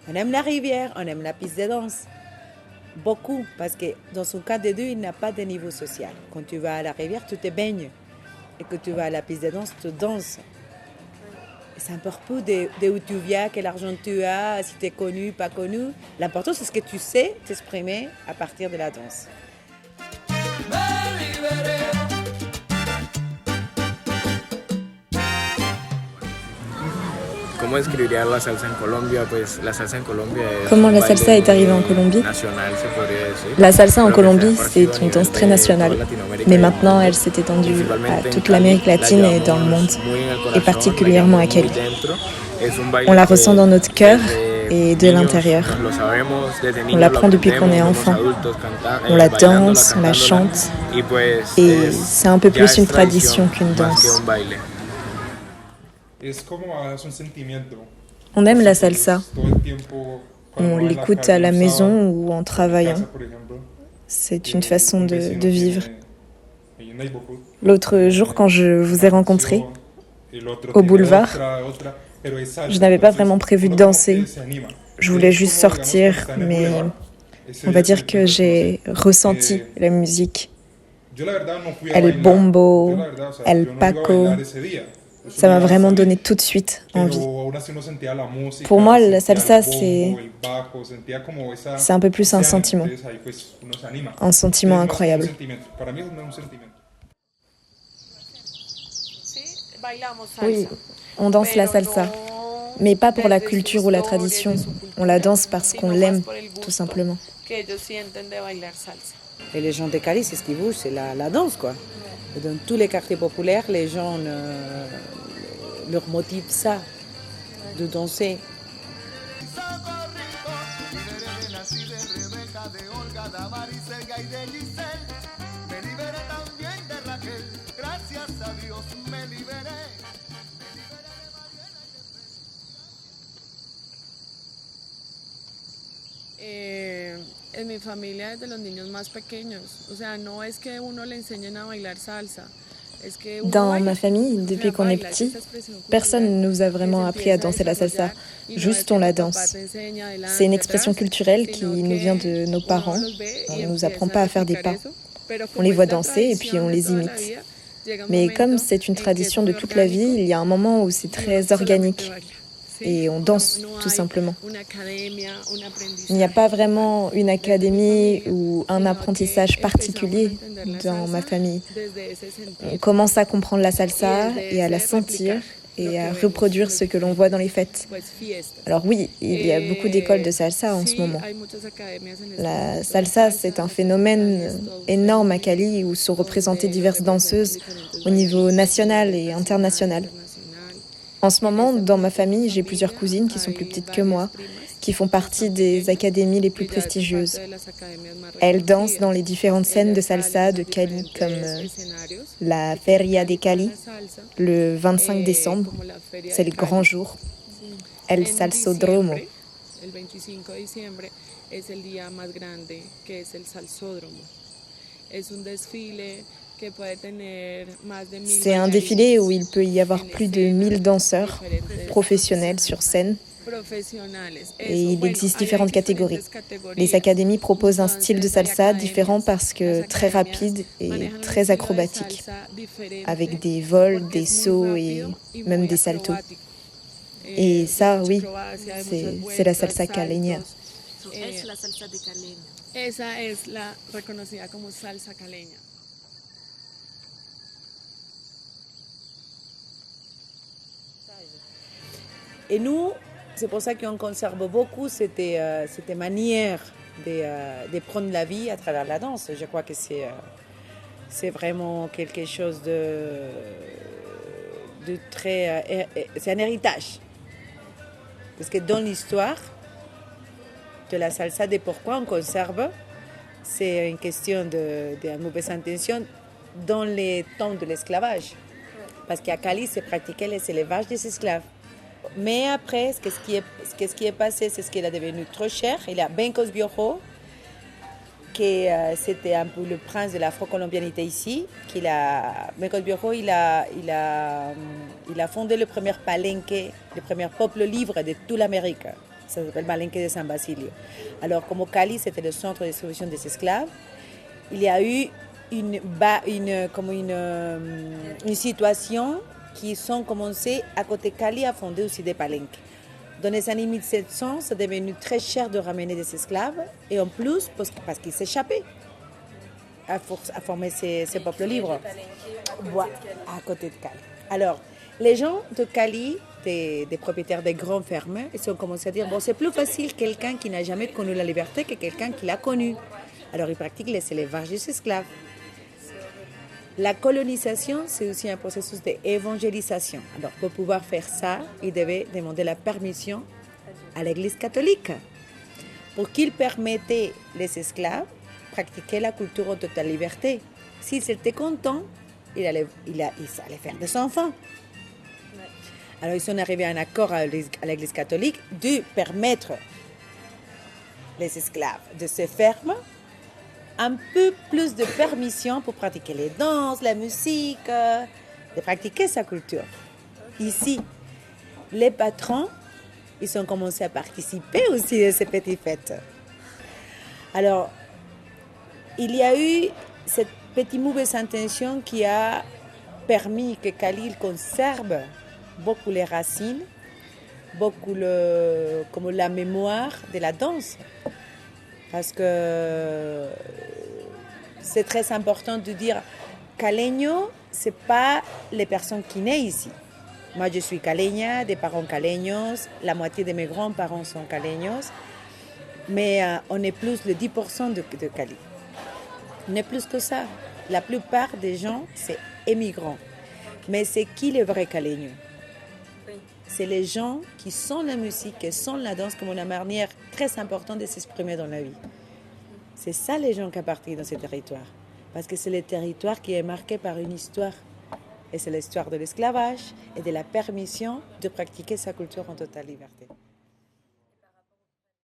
On aime la rivière, on aime la piste de danse. Beaucoup, parce que dans son cas des deux, il n'a pas de niveau social. Quand tu vas à la rivière, tu te baignes. Et quand tu vas à la piste de danse, tu danses. Et ça importe peu d'où tu viens, quel argent tu as, si tu es connu, pas connu. L'important, c'est ce que tu sais t'exprimer à partir de la danse. ¿Cómo describiría la salsa en Colombia? Pues la salsa en Colombia es Comment un la baile salsa est arrivée en Colombie? nacional, se podría decir. La salsa en Creo que se ha Colombie, esparcido c'est a une nivel danse très de toda nationale. Latinoamérica Mais y el maintenant, mundo. elle s'est étendue à Principalmente en toute Cali, l'Amérique la latine et dans le monde, llevamos muy en el et corazón, la particulièrement à llevamos muy Cali. dentro. Es un On baile la ressent que dans notre cœur et desde de niños l'intérieur. nos lo sabemos, desde On niños lo l'apprend depuis qu'on aprendemos, est vemos enfant. adultos On la bailándola, danse, on la cantándola chante. y pues Et c'est un peu ya plus es une tradición tradition qu'une más que danse. un baile. Es como es un sentimiento. On aime la Entonces, salsa. todo el tiempo, cuando On vas en la l'écoute calle à la un maison sábado, ou en en mi travaillant. casa, por ejemplo, C'est une façon un de vecino vivre. tiene ahí en Neighborhood, L'autre jour, quand je vous ai una rencontré, canción, el otro au tiene boulevard, otra, pero es salsa. je n'avais pas Entonces, vraiment prévu de uno como danser. que se anima. Je voulais Es juste como, digamos, sortir, cuando está en el mais boulevard, ese on día va te dire que encuentras, no j'ai sé, ressenti la musique. yo la verdad no fui a El bailar. bombo, Yo la verdad, o sea, el yo no iba a paco. bailar ese día. Yo Ça solo m'a iba a vraiment salir. donné tout de suite envie. Pero aún así uno sentía la música, Pour moi, la sentía salsa, el bombo, el bajo, sentía como c'est un peu plus ese un ánimo. sentiment. Entonces ahí pues uno se anima. Un sentiment Es más como un incroyable. sentimiento. Para mí es más un sentimiento. Oui, on danse la salsa, mais pas pour la culture ou la tradition. On la danse parce qu'on l'aime, tout simplement. Et les gens de Cali, c'est ce qui bouge, c'est la danse, quoi. Et dans tous les quartiers populaires, les gens leur motivent ça, de danser. En mi familia desde los niños más pequeños, o sea, no es que uno le enseñen a bailar salsa, es que uno Dans baila. ma famille, O depuis sea, qu'on est baila, es petit, esa expresión personne cultural ne nous a que vraiment se appris à empieza a danser la salsa. desarrollar y no es Juste que on la tu papá danse. te enseña adelante, C'est une expression atrás, culturelle qui sino nous vient que de nos uno parents. los ve y On ne nous empieza apprend a pas à faire des replicar pas. eso, pero On como les es voit la danser et puis tradición on de les toda la imite. vida, llega un Mais comme momento c'est une en que es tradition de muy toute la vie, orgánico il y a un moment où c'est y uno très solamente organique baila, ¿sí? et on danse No tout hay simplement. una academia, un Il n'y a aprendizaje pas como tal vraiment une desde mi académie familia, ou un sino que apprentissage empezamos a particulier entender la dans ma salsa famille. desde ese On sentir commence à comprendre la y salsa desde et à la ese replicar sentir lo et que à vemos reproduire en ce los que l'on voit dans les diferentes fêtes. pues, fiestas. Alors oui, il y a beaucoup d'écoles de salsa en ce Sí, moment. hay muchas academias en este La momento de salsa, c'est un los phénomène festivales, todo un énorme à fenómeno Cali où sont représentées donde diverses representan danseuses diferentes au niveau bailarinas a national nivel et nacional, international. internacional. En ce En moment, este dans ma momento en mi famille, j'ai plusieurs familia cousines qui sont plus hay petites que varias moi, primas qui font que partie están des pequeñas académies les plus que ya hacen parte prestigieuses. de las academias más Elles dansent dans reconocidas. les différentes scènes de Ellas salen salsa a de los Cali, comme diferentes escenarios la que tiene Feria de Cali para Cali, la salsa, le 25 décembre. como la Feria C'est de le grand Cali. jour. El En Salsódromo. diciembre, el 25 de diciembre, es el día más grande, que es el Salsódromo. Es un desfile que puede tener más de 1000 C'est un défilé où il peut y avoir en plus de escena, 1000 danseurs diferentes professionnels sur scène profesionales. et Eso, il bueno, existe ahí hay différentes catégories. diferentes categorías. Les académies proposent un style de Entonces, hay salsa academias. différent parce que Las très academias rapide et manejan un très estilo de acrobatique, salsa diferente avec des vols, porque des es muy sauts et rápido y même muy des saltos. acrobático. Et De ça, mucha oui, acrobacia, de muchas c'est la vueltas, salsa caleña. saltos. Es la salsa de caleña. Esa es la reconocida como salsa caleña. Et nous, c'est pour ça qu'on conserve beaucoup cette manière de prendre la vie à travers la danse. Je crois que c'est vraiment quelque chose de très... c'est un héritage. Parce que dans l'histoire de la salsa, de pourquoi on conserve, c'est une question de mauvaise intention dans les temps de l'esclavage. Parce qu'à Cali, se pratiquait l'élevage des esclaves. Mais après, ce qui est passé, c'est ce qu'il est devenu trop cher. Il y a Bencos Biojo, qui c'était un peu le prince de l'afro-colombianité ici. Bencos Biojo, il a fondé le premier palenque, le premier peuple libre de toute l'Amérique. Ça s'appelle Palenque de San Basilio. Alors, comme Cali, c'était le centre de distribution des esclaves, il y a eu une situation qui sont commencé à côté de Cali à fonder aussi des palenques. Dans les années 1700, c'est devenu très cher de ramener des esclaves et en plus parce qu'ils s'échappaient à former ces peuples libres. À côté de Cali. Alors, les gens de Cali, des propriétaires des grandes fermes, ils ont commencé à dire bon, c'est plus facile quelqu'un qui n'a jamais connu la liberté que quelqu'un qui l'a connue. Alors, ils pratiquent l'élevage des esclaves. La colonisation, c'est aussi un processus d'évangélisation. Alors, pour pouvoir faire ça, ils devaient demander la permission à l'Église catholique pour qu'il permettait les esclaves de pratiquer la culture en totale liberté. S'ils étaient contents, ils allaient faire des enfants. Alors, ils sont arrivés à un accord à l'Église catholique de permettre les esclaves de se fermer un peu plus de permission pour pratiquer les danses, la musique, de pratiquer sa culture. Ici, les patrons, ils ont commencé à participer aussi à ces petites fêtes. Alors, il y a eu cette petite mauvaise intention qui a permis que Cali conserve beaucoup les racines, beaucoup comme la mémoire de la danse. Parce que c'est très important de dire caleño, ce n'est pas les personnes qui naissent ici. Moi, je suis caleña, des parents caleños, la moitié de mes grands-parents sont caleños, mais on est plus de 10% de Cali. On est plus que ça. La plupart des gens, c'est émigrants. Mais c'est qui les vrais caleños? C'est les gens qui sont la musique, qui sont la danse comme une manière très importante de s'exprimer dans la vie. C'est ça les gens qui appartiennent dans ces territoires. Parce que c'est le territoire qui est marqué par une histoire. Et c'est l'histoire de l'esclavage et de la permission de pratiquer sa culture en totale liberté.